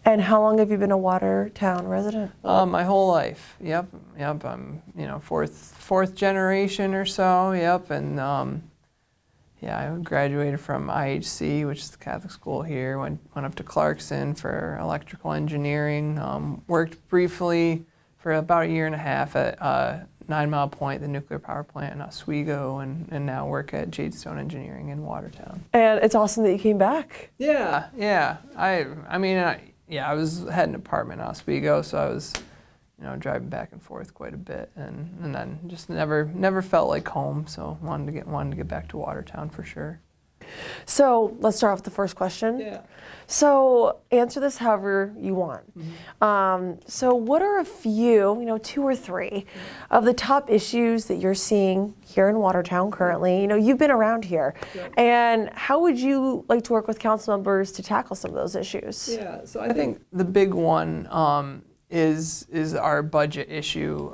And how long have you been a Watertown resident? My whole life. Yep. I'm fourth generation or so. Yep. And I graduated from IHC, which is the Catholic school here. Went up to Clarkson for electrical engineering. Worked briefly for about a year and a half at 9 Mile Point, the nuclear power plant in Oswego, and now work at Jadestone Engineering in Watertown. And it's awesome that you came back. Yeah. I had an apartment in Oswego, so I was, driving back and forth quite a bit, and then just never felt like home. So wanted to get back to Watertown for sure. So let's start off with the first question. Yeah. So answer this however you want. So what are a few, 2 or 3 of the top issues that you're seeing here in Watertown currently? You've been around here. Yeah. And how would you like to work with council members to tackle some of those issues? Yeah, so I think the big one is our budget issue.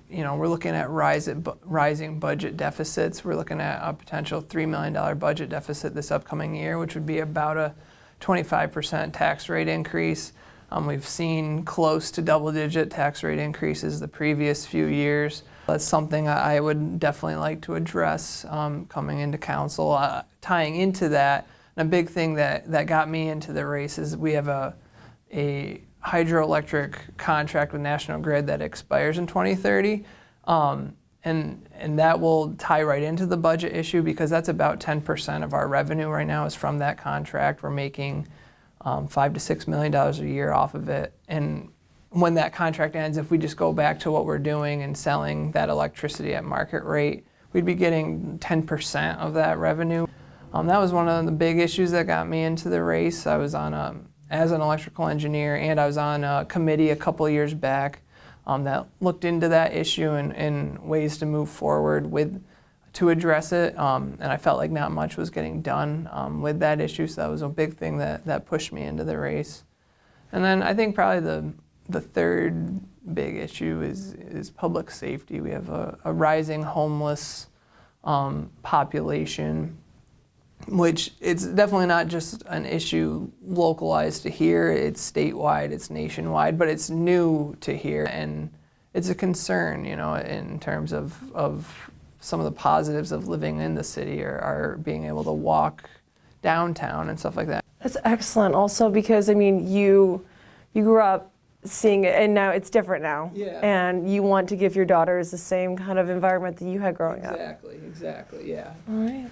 We're looking at rising budget deficits. We're looking at a potential $3 million budget deficit this upcoming year, which would be about a 25% tax rate increase. We've seen close to double-digit tax rate increases the previous few years. That's something I would definitely like to address coming into council. Tying into that, and a big thing that got me into the race is we have a hydroelectric contract with National Grid that expires in 2030. And that will tie right into the budget issue because that's about 10% of our revenue right now is from that contract. We're making $5 to $6 million a year off of it. And when that contract ends, if we just go back to what we're doing and selling that electricity at market rate, we'd be getting 10% of that revenue. That was one of the big issues that got me into the race. I was on as an electrical engineer, and I was on a committee a couple of years back that looked into that issue and ways to move forward to address it. And I felt like not much was getting done with that issue, so that was a big thing that pushed me into the race. And then I think probably the third big issue is public safety. We have a rising homeless population, which it's definitely not just an issue localized to here. It's statewide, it's nationwide, but it's new to here, and it's a concern, in terms of some of the positives of living in the city are being able to walk downtown and stuff like that. That's excellent also because, you grew up seeing it and now it's different now. Yeah. And you want to give your daughters the same kind of environment that you had growing up. Exactly, yeah. All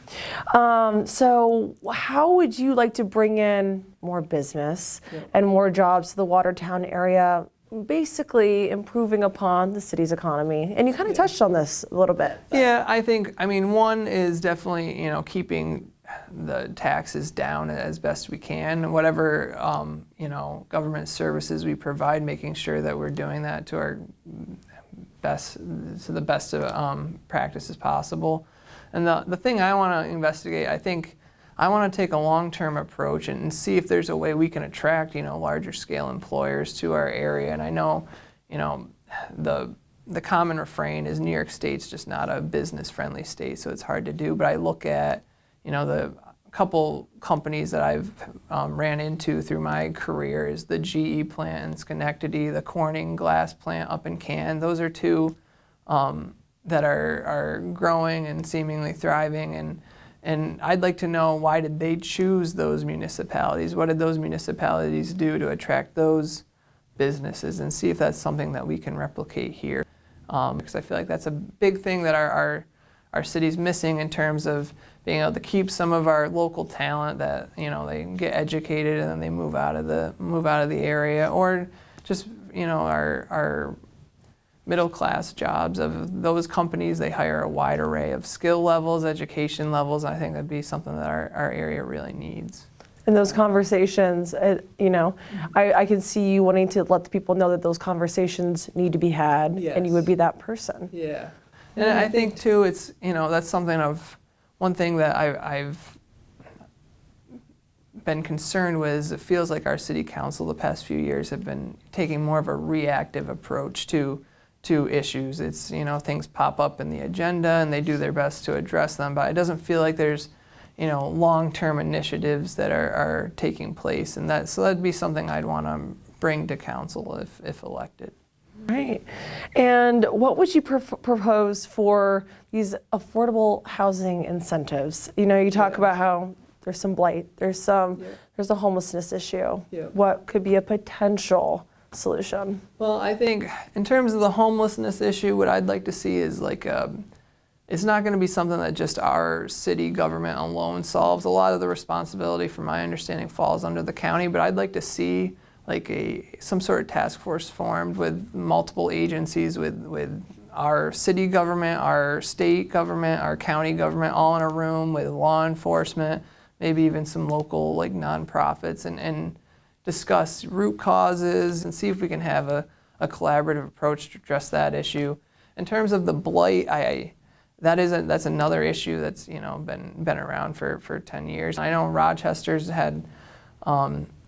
right. So how would you like to bring in more business and more jobs to the Watertown area, basically improving upon the city's economy? And you kind of touched on this a little bit. Yeah, I think, one is definitely, keeping the taxes down as best we can. Whatever, government services we provide, making sure that we're doing that to the best of practices possible. And the thing I want to investigate, I think I want to take a long-term approach and see if there's a way we can attract, larger scale employers to our area. And I know, the common refrain is New York State's just not a business-friendly state, so it's hard to do. But I look at, the couple companies that I've ran into through my career is the GE plant in Schenectady, the Corning glass plant up in Canton. Those are two that are growing and seemingly thriving. And I'd like to know, why did they choose those municipalities? What did those municipalities do to attract those businesses, and see if that's something that we can replicate here. Because I feel like that's a big thing that our city's missing in terms of being able to keep some of our local talent that, they get educated and then they move out of the area, or just, our middle class jobs of those companies. They hire a wide array of skill levels, education levels. And I think that'd be something that our area really needs. And those conversations, I can see you wanting to let the people know that those conversations need to be had, Yes. and you would be that person. Yeah. And I think too, it's, that's something one thing that I've been concerned with is it feels like our city council the past few years have been taking more of a reactive approach to issues. It's, things pop up in the agenda and they do their best to address them, but it doesn't feel like there's, long-term initiatives that are taking place, and so that'd be something I'd want to bring to council if elected. Right. And what would you propose for these affordable housing incentives? You talk about how there's some blight, there's a homelessness issue. Yeah. What could be a potential solution? Well, I think in terms of the homelessness issue, what I'd like to see is it's not going to be something that just our city government alone solves. A lot of the responsibility, from my understanding, falls under the county, but I'd like to see some sort of task force formed with multiple agencies, with our city government, our state government, our county government, all in a room with law enforcement, maybe even some local nonprofits, and discuss root causes and see if we can have a collaborative approach to address that issue. In terms of the blight, that's another issue that's been around for 10 years. I know Rochester's had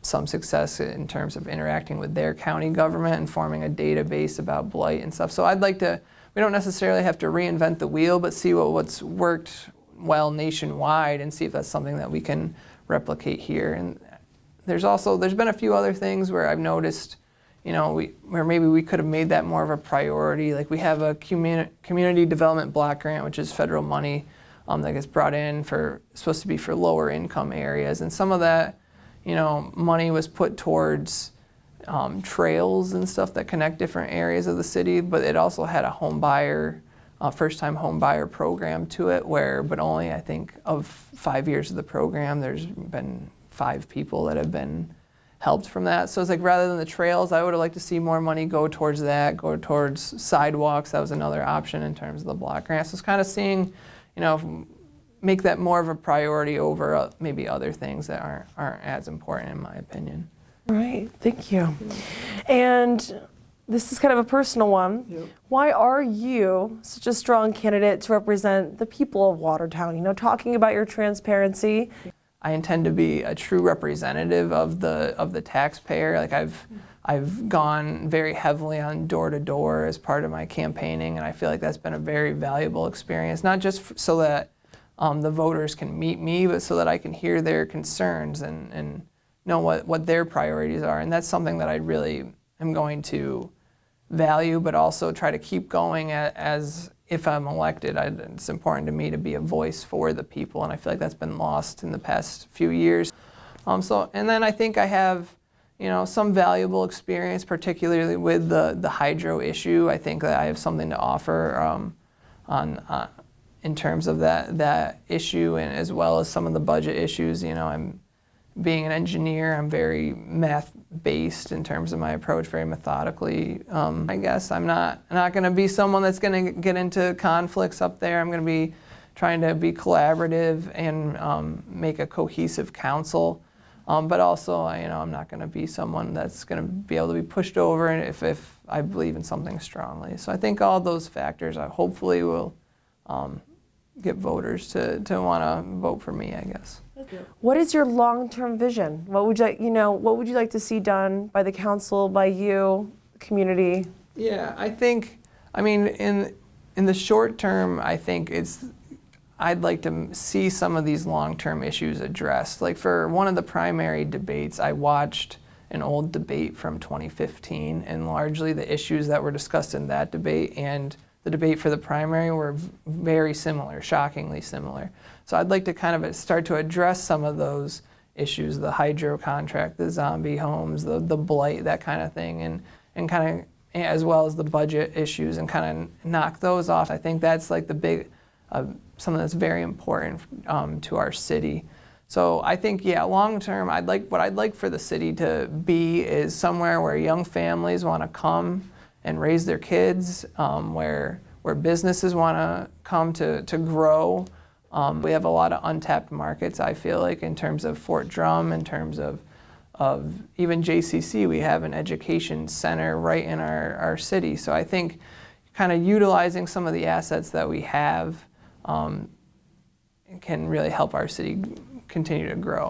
some success in terms of interacting with their county government and forming a database about blight and stuff. So we don't necessarily have to reinvent the wheel, but see what's worked well nationwide and see if that's something that we can replicate here. And there's been a few other things where I've noticed, where maybe we could have made that more of a priority. Like we have a community development block grant, which is federal money that gets brought in supposed to be for lower income areas, and some of that money was put towards trails and stuff that connect different areas of the city, but it also had a first-time home buyer program to it, but only, I think, of 5 years of the program, there's been 5 people that have been helped from that. So it's rather than the trails, I would have liked to see more money go towards that, go towards sidewalks. That was another option in terms of the block grant. So it's kind of seeing, make that more of a priority over maybe other things that aren't as important, in my opinion. Right, thank you. And this is kind of a personal one. Yep. Why are you such a strong candidate to represent the people of Watertown? Talking about your transparency. I intend to be a true representative of the taxpayer. I've gone very heavily on door to door as part of my campaigning, and I feel like that's been a very valuable experience, not just so that the voters can meet me, but so that I can hear their concerns and know what their priorities are. And that's something that I really am going to value, but also try to keep going as if I'm elected. It's important to me to be a voice for the people, and I feel like that's been lost in the past few years. And then I think I have, some valuable experience, particularly with the hydro issue. I think that I have something to offer in terms of that issue, and as well as some of the budget issues. I'm being an engineer, I'm very math-based in terms of my approach, very methodically. I guess I'm not going to be someone that's going to get into conflicts up there. I'm going to be trying to be collaborative and make a cohesive council. But also, I'm not going to be someone that's going to be able to be pushed over if I believe in something strongly. So I think all those factors hopefully will get voters to want to vote for me, I guess. What is your long-term vision? What would you like to see done by the council, by you, the community? Yeah, in the short term, I think I'd like to see some of these long-term issues addressed. Like for one of the primary debates, I watched an old debate from 2015, and largely the issues that were discussed in that debate and the debate for the primary were very similar, shockingly similar. So I'd like to kind of start to address some of those issues, the hydro contract, the zombie homes, the blight, that kind of thing, and kind of, as well as the budget issues, and kind of knock those off. I think that's the big, something that's very important to our city. So I think, long term, what I'd like for the city to be is somewhere where young families want to come and raise their kids, where businesses want to come to grow. We have a lot of untapped markets, I feel like, in terms of Fort Drum, in terms of even JCC. We have an education center right in our city. So I think kind of utilizing some of the assets that we have can really help our city continue to grow.